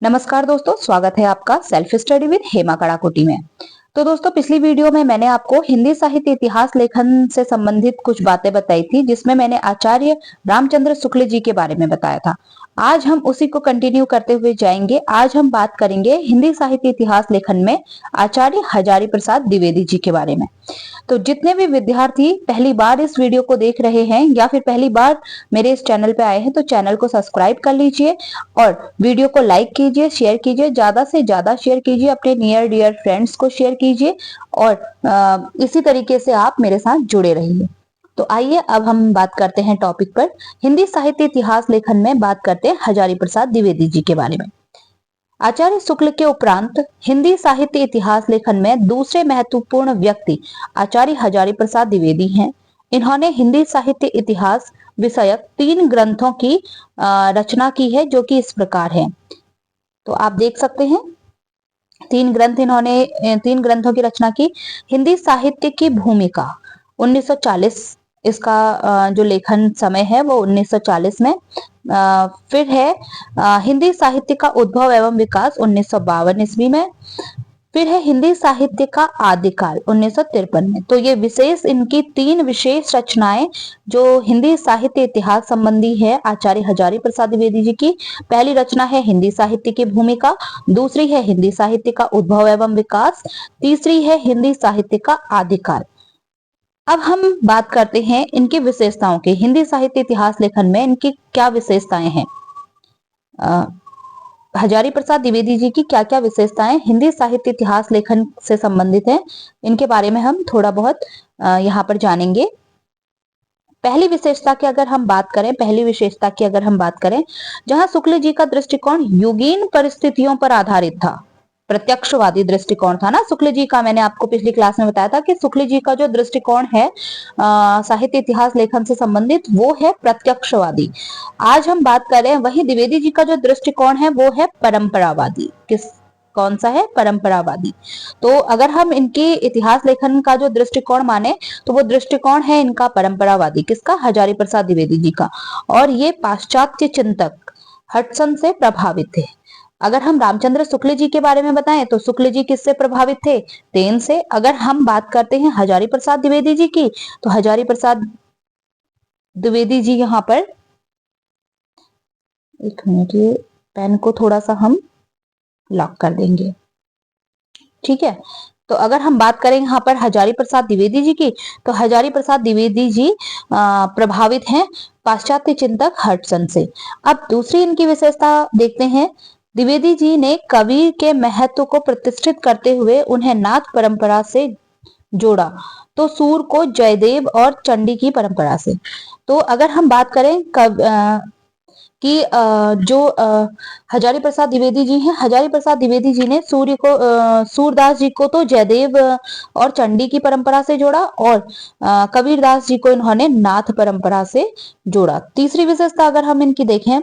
नमस्कार दोस्तों, स्वागत है आपका self study with Hema Kadakoti में। तो दोस्तों, पिछली वीडियो में मैंने आपको हिंदी साहित्य इतिहास लेखन से संबंधित कुछ बातें बताई थी, जिसमें मैंने आचार्य रामचंद्र शुक्ल जी के बारे में बताया था। आज हम उसी को कंटिन्यू करते हुए जाएंगे। आज हम बात करेंगे हिंदी साहित्य इतिहास लेखन में आचार्य हजारी प्रसाद द्विवेदी जी के बारे में। तो जितने भी विद्यार्थी पहली बार इस वीडियो को देख रहे हैं या फिर पहली बार मेरे इस चैनल पे आए हैं, तो चैनल को सब्सक्राइब कर लीजिए और वीडियो को लाइक कीजिए, शेयर कीजिए, ज्यादा से ज्यादा शेयर कीजिए, अपने नियर डियर फ्रेंड्स को शेयर कीजिए और इसी तरीके से आप मेरे साथ जुड़े रहिए। तो आइए अब हम बात करते हैं टॉपिक पर। हिंदी साहित्य इतिहास लेखन में बात करते हैं हजारी प्रसाद द्विवेदी जी के बारे में। आचार्य शुक्ल के उपरांत हिंदी साहित्य इतिहास लेखन में दूसरे महत्वपूर्ण व्यक्ति आचार्य हजारी प्रसाद द्विवेदी हैं। इन्होंने हिंदी साहित्य इतिहास विषयक 3 ग्रंथों की रचना की है, जो कि इस प्रकार है। तो आप देख सकते हैं 3 ग्रंथों की रचना की। हिंदी साहित्य की भूमिका 1940, इसका जो लेखन समय है वो 1940 में। फिर है हिंदी साहित्य का उद्भव एवं विकास 1952 ईस्वी में। फिर है हिंदी साहित्य का आदिकाल 1953 में। तो ये विशेष इनकी 3 विशेष रचनाएं जो हिंदी साहित्य इतिहास संबंधी है आचार्य हजारी प्रसाद द्विवेदी जी की। पहली रचना है हिंदी साहित्य की भूमिका, दूसरी है हिंदी साहित्य का उद्भव एवं विकास, तीसरी है हिंदी साहित्य का आदिकाल। अब हम बात करते हैं इनकी विशेषताओं की। हिंदी साहित्य इतिहास लेखन में इनकी क्या विशेषताएं हैं, हजारी प्रसाद द्विवेदी जी की क्या क्या विशेषताएं हिंदी साहित्य इतिहास लेखन से संबंधित हैं, इनके बारे में हम थोड़ा बहुत यहाँ पर जानेंगे। पहली विशेषता की अगर हम बात करें, जहां शुक्ल जी का दृष्टिकोण युगीन परिस्थितियों पर आधारित था, प्रत्यक्षवादी दृष्टिकोण था ना शुक्ल जी का। मैंने आपको पिछली क्लास में बताया था कि शुक्ल जी का जो दृष्टिकोण है साहित्य इतिहास लेखन से संबंधित, वो है प्रत्यक्षवादी। आज हम बात कर रहे हैं वही द्विवेदी जी का जो दृष्टिकोण है वो है परंपरावादी। कौन सा है? परंपरावादी। तो अगर हम इनकी इतिहास लेखन का जो दृष्टिकोण माने तो वो दृष्टिकोण है इनका परंपरावादी। किसका? हजारी प्रसाद द्विवेदी जी का। और ये पाश्चात्य चिंतक हडसन से प्रभावित थे। अगर हम रामचंद्र शुक्ल जी के बारे में बताएं तो शुक्ल जी किससे प्रभावित थे? तेन से। अगर हम बात करते हैं हजारी प्रसाद द्विवेदी जी की, तो हजारी प्रसाद द्विवेदी जी यहाँ पर, एक मिनट, ये पेन को थोड़ा सा हम लॉक कर देंगे, ठीक है। तो अगर हम बात करें यहाँ पर हजारी प्रसाद द्विवेदी जी की, तो हजारी प्रसाद द्विवेदी जी प्रभावित हैं पाश्चात्य चिंतक हडसन से। अब दूसरी इनकी विशेषता देखते हैं। द्विवेदी जी ने कवि के महत्व को प्रतिष्ठित करते हुए उन्हें नाथ परंपरा से जोड़ा, तो सूर को जयदेव और चंडी की परंपरा से। तो अगर हम बात करें कि जो हजारी प्रसाद द्विवेदी जी हैं, हजारी प्रसाद द्विवेदी जी ने सूरदास जी को तो जयदेव और चंडी की परंपरा से जोड़ा और कबीरदास जी को इन्होंने नाथ परंपरा से जोड़ा। तीसरी विशेषता अगर हम इनकी देखें,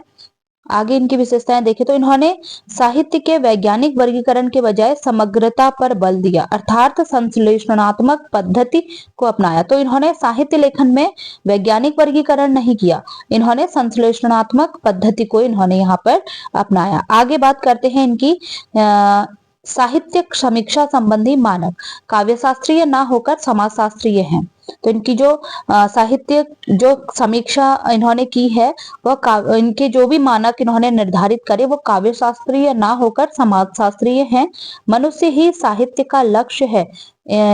आगे इनकी विशेषताएं देखें, तो इन्होंने साहित्य के वैज्ञानिक वर्गीकरण के बजाय समग्रता पर बल दिया, अर्थात संश्लेषणात्मक पद्धति को अपनाया। तो इन्होंने साहित्य लेखन में वैज्ञानिक वर्गीकरण नहीं किया, इन्होंने संश्लेषणात्मक पद्धति को इन्होंने यहाँ पर अपनाया। आगे बात करते हैं इनकी साहित्यिक समीक्षा संबंधी मानक काव्य शास्त्रीय ना होकर समाजशास्त्रीय हैं। तो इनकी जो साहित्य जो समीक्षा इन्होंने की है, वह इनके जो भी मानक इन्होंने निर्धारित करे वो काव्य शास्त्रीय ना होकर समाजशास्त्रीय हैं। मनुष्य ही साहित्य का लक्ष्य है,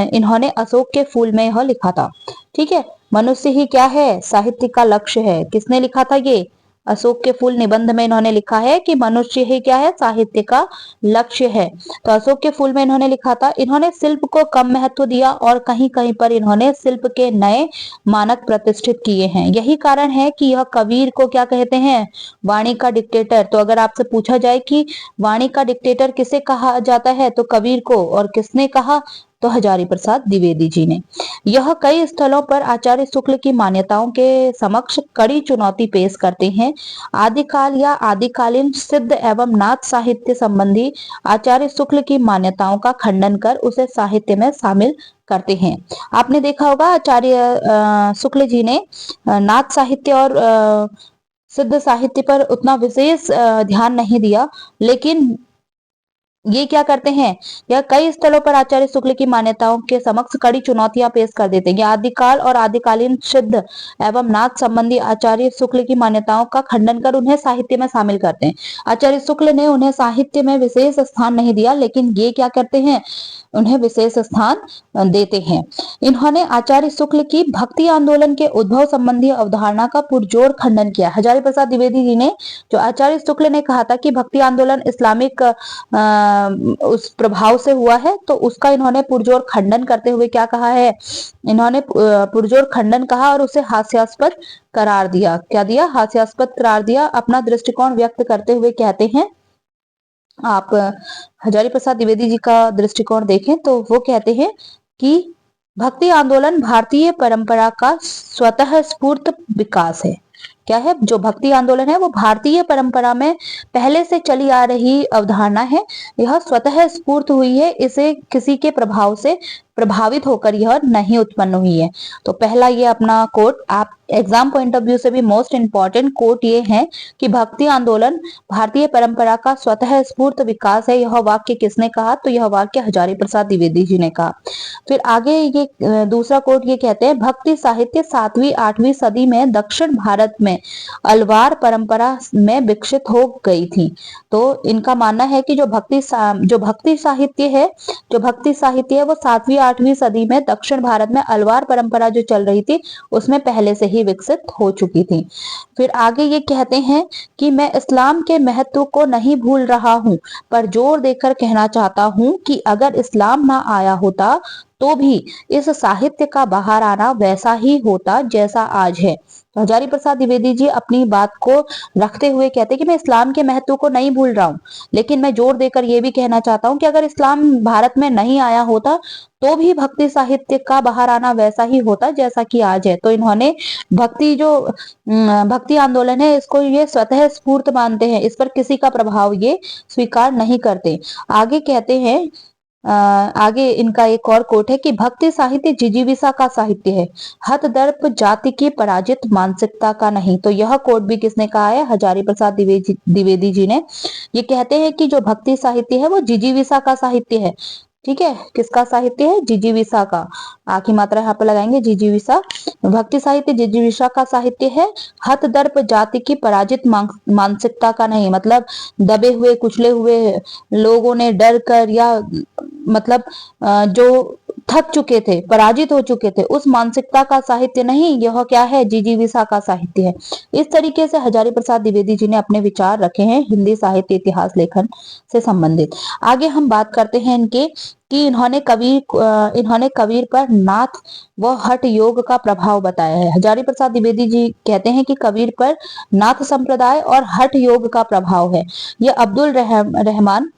इन्होंने अशोक के फूल में यह लिखा था, ठीक है। मनुष्य ही क्या है? साहित्य का लक्ष्य है। किसने लिखा था? ये अशोक के फूल निबंध में इन्होंने लिखा है कि मनुष्य ही क्या है? साहित्य का लक्ष्य है। तो अशोक के फूल में इन्होंने लिखा था। इन्होंने शिल्प को कम महत्व दिया और कहीं कहीं पर इन्होंने शिल्प के नए मानक प्रतिष्ठित किए हैं। यही कारण है कि यह कबीर को क्या कहते हैं? वाणी का डिक्टेटर। तो अगर आपसे पूछा जाए कि वाणी का डिक्टेटर किसे कहा जाता है, तो कबीर को। और किसने कहा? तो हजारी प्रसाद द्विवेदी जी ने। यह कई स्थलों पर आचार्य शुक्ल की मान्यताओं के समक्ष कड़ी चुनौती पेश करते हैं। आदिकाल या आदिकालीन सिद्ध एवं नाथ साहित्य संबंधी आचार्य शुक्ल की मान्यताओं का खंडन कर उसे साहित्य में शामिल करते हैं। आपने देखा होगा आचार्य शुक्ल जी ने नाथ साहित्य और सिद्ध साहित्य पर उतना विशेष ध्यान नहीं दिया, लेकिन ये क्या करते हैं, यह कई स्थलों पर आचार्य शुक्ल की मान्यताओं के समक्ष कड़ी चुनौतियां पेश कर देते हैं। ये आदिकाल और आदिकालीन सिद्ध एवं नाथ संबंधी आचार्य शुक्ल की मान्यताओं का खंडन कर उन्हें साहित्य में शामिल करते हैं। आचार्य शुक्ल ने उन्हें साहित्य में विशेष स्थान नहीं दिया, लेकिन ये क्या करते हैं, उन्हें विशेष स्थान देते हैं। इन्होंने आचार्य शुक्ल की भक्ति आंदोलन के उद्भव संबंधी अवधारणा का पुरजोर खंडन किया। हजारी प्रसाद द्विवेदी जी ने, जो आचार्य शुक्ल ने कहा था कि भक्ति आंदोलन इस्लामिक उस प्रभाव से हुआ है, तो उसका इन्होंने पुरजोर खंडन करते हुए क्या कहा है, इन्होंने पुरजोर खंडन कहा और उसे हास्यास्पद करार दिया। क्या दिया, हास्यास्पद करार दिया। अपना दृष्टिकोण व्यक्त करते हुए कहते हैं, आप हजारी प्रसाद द्विवेदी जी का दृष्टिकोण देखें तो वो कहते हैं कि भक्ति आंदोलन भारतीय परंपरा का स्वतः स्फूर्त विकास है। क्या है, जो भक्ति आंदोलन है वो भारतीय परंपरा में पहले से चली आ रही अवधारणा है। यह स्वतः स्फूर्त हुई है, इसे किसी के प्रभाव से प्रभावित होकर यह नहीं उत्पन्न हुई है। तो पहला ये अपना कोट, आप एग्जाम पॉइंट ऑफ व्यू से भी मोस्ट इंपॉर्टेंट कोट ये है कि भक्ति आंदोलन भारतीय परंपरा का स्वतः स्फूर्त विकास है। यह वाक्य किसने कहा, तो यह वाक्य हजारी प्रसाद द्विवेदी जी ने कहा। फिर आगे ये दूसरा कोट ये कहते हैं, भक्ति साहित्य 7वीं 8वीं सदी में दक्षिण भारत में अलवार परंपरा में विकसित हो गई थी। तो इनका मानना है कि जो भक्ति साहित्य है वो 7वीं 8वीं सदी में दक्षिण भारत में अलवार परंपरा जो चल रही थी उसमें पहले से ही विकसित हो चुकी थी। फिर आगे ये कहते हैं कि मैं इस्लाम के महत्व को नहीं भूल रहा हूं, पर जोर देकर कहना चाहता हूं कि अगर इस्लाम ना आया होता तो भी इस साहित्य का बाहर आना वैसा ही होता जैसा आज है। तो हजारी प्रसाद द्विवेदी जी अपनी बात को रखते हुए कहते हैं कि मैं इस्लाम के महत्व को नहीं भूल रहा हूं, लेकिन मैं जोर देकर यह भी कहना चाहता हूं कि अगर इस्लाम भारत में नहीं आया होता तो भी भक्ति साहित्य का बाहर आना वैसा ही होता जैसा कि आज है। तो इन्होंने भक्ति आंदोलन है इसको ये स्वतः स्फूर्त मानते हैं, इस पर किसी का प्रभाव ये स्वीकार नहीं करते। आगे कहते हैं, आगे इनका एक और कोट है कि भक्ति साहित्य जिजीविसा का साहित्य है, हत दर्प जाति की पराजित मानसिकता का नहीं। तो यह कोट भी किसने कहा है, हजारी प्रसाद द्विवेदी जी ने। ये कहते हैं कि जो भक्ति साहित्य है वो जिजीविसा का साहित्य है। ठीक है, किसका साहित्य है, जिजीविसा का। आ की मात्रा यहाँ पे लगाएंगे, जिजीविसा। भक्ति साहित्य जिजीविसा का साहित्य है, हत दर्प जाति की पराजित मानसिकता का नहीं। मतलब दबे हुए कुचले हुए लोगों ने डर कर या मतलब जो थक चुके थे, पराजित हो चुके थे, उस मानसिकता का साहित्य नहीं, यह क्या है, जिजीविसा का साहित्य है। इस तरीके से हजारी प्रसाद द्विवेदी जी ने अपने विचार रखे हैं हिंदी साहित्य इतिहास लेखन से संबंधित। आगे हम बात करते हैं इनके कि इन्होंने कबीर पर नाथ व हठ योग का प्रभाव बताया है। हजारी प्रसाद द्विवेदी जी कहते हैं कि कबीर पर नाथ संप्रदाय और हठ योग का प्रभाव है। यह अब्दुल रहमान,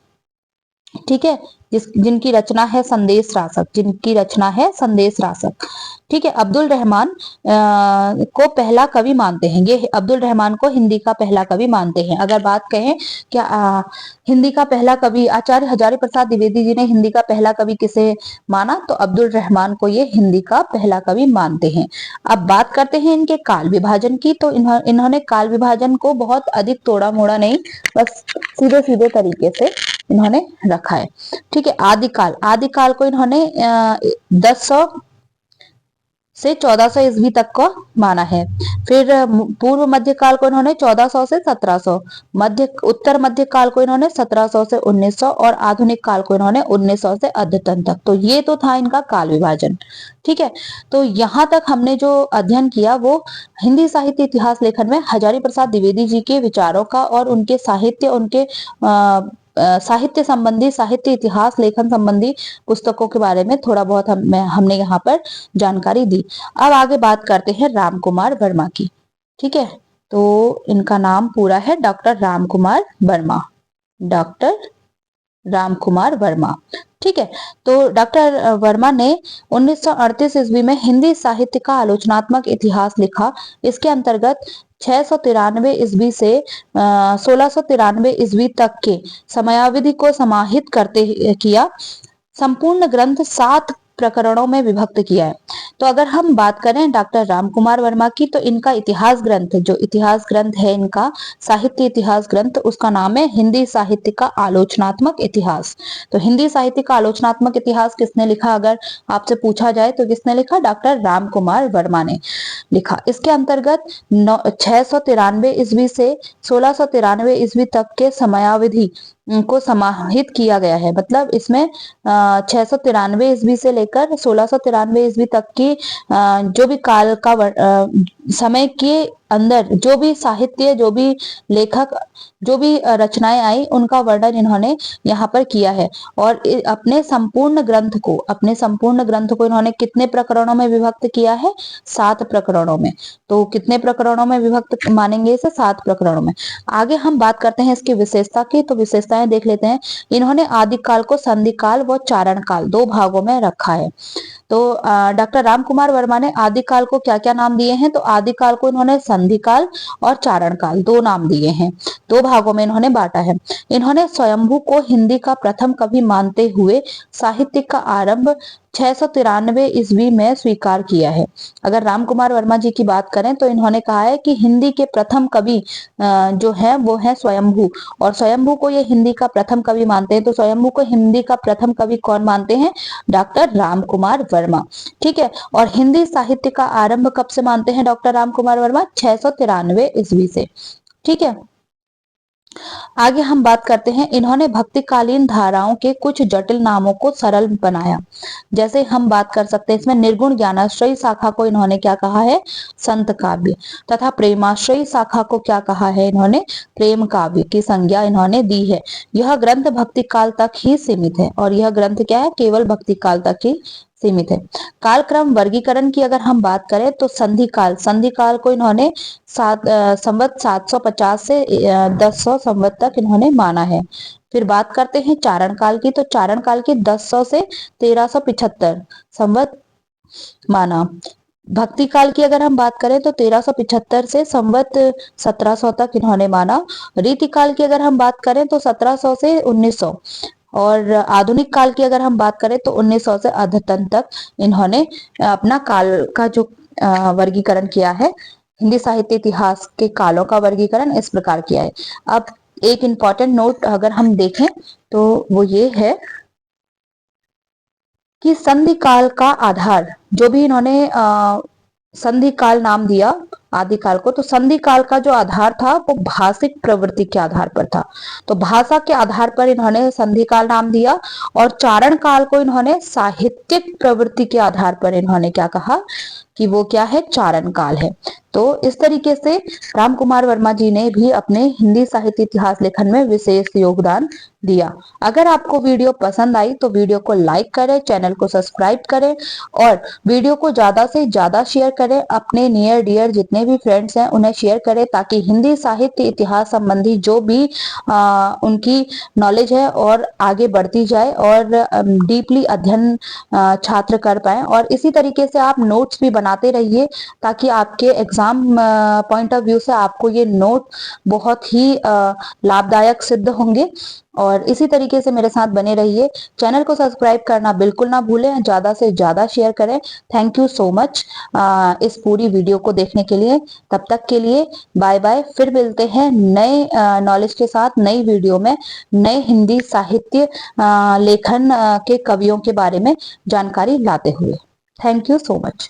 ठीक है, जिनकी रचना है संदेश रासक, ठीक है। अब्दुल रहमान को पहला कवि मानते हैं, ये अब्दुल रहमान को हिंदी का पहला कवि मानते हैं। अगर बात कहें क्या हिंदी का पहला कवि, आचार्य हजारी प्रसाद द्विवेदी जी ने हिंदी का पहला कवि किसे माना, तो अब्दुल रहमान को ये हिंदी का पहला कवि मानते हैं। अब बात करते हैं इनके काल विभाजन की। तो इन्होंने काल विभाजन को बहुत अधिक तोड़ा मोड़ा नहीं, बस सीधे सीधे तरीके से इन्होंने रखा है। ठीक है, आदिकाल को इन्होंने 1000 से 1400 ईस्वी तक को माना है। फिर पूर्व मध्यकाल को इन्होंने 1400 से 1700, उत्तर मध्यकाल को इन्होंने 1700 से 1900 और आधुनिक काल को इन्होंने 1900 से अद्यतन तक। तो ये तो था इनका काल विभाजन। ठीक है, तो यहाँ तक हमने जो अध्ययन किया वो हिंदी साहित्य इतिहास लेखन में हजारी प्रसाद द्विवेदी जी के विचारों का और उनके साहित्य, उनके साहित्य संबंधी, साहित्य इतिहास लेखन संबंधी पुस्तकों के बारे में थोड़ा बहुत हमने यहाँ पर जानकारी दी। अब आगे बात करते हैं राम कुमार वर्मा की। ठीक है, तो इनका नाम पूरा है डॉक्टर राम कुमार वर्मा, डॉक्टर राम कुमार वर्मा। ठीक है, तो डॉक्टर वर्मा ने 1938 ईस्वी में हिंदी साहित्य का आलोचनात्मक इतिहास लिखा। इसके अंतर्गत 693 ईस्वी से 1693 ईस्वी तक के समयावधि को समाहित करते किया। संपूर्ण ग्रंथ 7 प्रकरणों में विभक्त किया है। तो अगर हम बात करें डॉक्टर रामकुमार वर्मा की, तो इनका इतिहास ग्रंथ, जो इतिहास ग्रंथ है इनका साहित्य इतिहास ग्रंथ, उसका नाम है हिंदी साहित्य का आलोचनात्मक इतिहास। तो हिंदी साहित्य का आलोचनात्मक इतिहास किसने लिखा, अगर आपसे पूछा जाए तो किसने लिखा, डॉक्टर रामकुमार वर्मा ने लिखा। इसके अंतर्गत 693 ईस्वी से 1693 ईस्वी तक के समयावधि को समाहित किया गया है। मतलब इसमें 693 ईस्वी से लेकर 1693 ईस्वी तक की जो भी काल का समय के अंदर जो भी साहित्य, जो भी लेखक, जो भी रचनाएं आई, उनका वर्णन इन्होंने यहाँ पर किया है। और अपने संपूर्ण ग्रंथ को इन्होंने कितने प्रकरणों में विभक्त किया है, 7 प्रकरणों में। तो कितने प्रकरणों में विभक्त मानेंगे इसे, 7 प्रकरणों में। आगे हम बात करते हैं इसकी विशेषता की, तो विशेषताएं देख लेते हैं। इन्होंने आदिकाल को संधिकाल व चारणकाल 2 भागों में रखा है। तो डॉक्टर रामकुमार वर्मा ने आदिकाल को क्या क्या नाम दिए हैं, तो आदिकाल को इन्होंने संधिकाल और चारणकाल 2 नाम दिए हैं, 2 भागों में इन्होंने बांटा है। इन्होंने स्वयंभू को हिंदी का प्रथम कवि मानते हुए साहित्य का आरंभ 693 ईस्वी में स्वीकार किया है। अगर रामकुमार वर्मा जी की बात करें तो इन्होंने कहा है कि हिंदी के प्रथम कवि जो है वो है स्वयंभू, और स्वयंभू को ये हिंदी का प्रथम कवि मानते हैं। तो स्वयंभू को हिंदी का प्रथम कवि कौन मानते हैं, डॉक्टर रामकुमार वर्मा। ठीक है, और हिंदी साहित्य का आरंभ कब से मानते हैं डॉक्टर रामकुमार वर्मा, 693 ईस्वी से। ठीक है, आगे हम बात करते हैं। इन्होंने भक्तिकालीन धाराओं के कुछ जटिल नामों को सरल बनाया। जैसे हम बात कर सकते हैं इसमें निर्गुण ज्ञानाश्रयी शाखा को इन्होंने क्या कहा है, संत काव्य, तथा प्रेमाश्रयी शाखा को क्या कहा है इन्होंने, प्रेम काव्य की संज्ञा इन्होंने दी है। यह ग्रंथ भक्ति काल तक ही सीमित है, और यह ग्रंथ क्या है, केवल भक्ति काल तक ही सीमित है। कालक्रम वर्गीकरण की अगर हम बात करें तो संधिकाल को इन्होंने संवत 750 से 1000 संवत तक इन्होंने माना है। फिर बात करते हैं चारण काल की, तो चारण काल की 1000 से 1375 संवत माना। भक्ति काल की अगर हम बात करें तो 1375 से संवत 1700 तक इन्होंने माना। रीति काल की अगर हम बात करें तो 1700 से 1900, और आधुनिक काल की अगर हम बात करें तो 1900 से अद्यतन तक इन्होंने अपना काल का जो वर्गीकरण किया है, हिंदी साहित्य इतिहास के कालों का वर्गीकरण इस प्रकार किया है। अब एक इंपॉर्टेंट नोट अगर हम देखें तो वो ये है कि संधि काल का आधार, जो भी इन्होंने संधि काल नाम दिया आदिकाल को, तो संधि काल का जो आधार था वो भाषिक प्रवृत्ति के आधार पर था। तो भाषा के आधार पर इन्होंने संधि काल नाम दिया, और चारण काल को इन्होंने साहित्यिक प्रवृत्ति के आधार पर इन्होंने क्या कहा कि वो क्या है, चारण काल है। तो इस तरीके से रामकुमार वर्मा जी ने भी अपने हिंदी साहित्य इतिहास लेखन में विशेष योगदान दिया। अगर आपको वीडियो पसंद आई तो वीडियो को लाइक करें, चैनल को सब्सक्राइब करें, और वीडियो को ज्यादा से ज्यादा शेयर करें। अपने नियर डियर जितने भी फ्रेंड्स हैं उन्हें शेयर करें, ताकि हिंदी साहित्य इतिहास संबंधी जो भी उनकी नॉलेज है और आगे बढ़ती जाए, और डीपली अध्ययन छात्र कर पाए। और इसी तरीके से आप नोट्स भी बनाते रहिए, ताकि आपके एग्जाम पॉइंट ऑफ व्यू से आपको ये नोट बहुत ही लाभदायक सिद्ध होंगे। और इसी तरीके से मेरे साथ बने रहिए। चैनल को सब्सक्राइब करना बिल्कुल ना भूलें, ज्यादा से ज्यादा शेयर करें। थैंक यू सो मच इस पूरी वीडियो को देखने के लिए। तब तक के लिए बाय बाय। फिर मिलते हैं नए नॉलेज के साथ, नई वीडियो में, नए हिंदी साहित्य लेखन के कवियों के बारे में जानकारी लाते हुए। Thank you so much.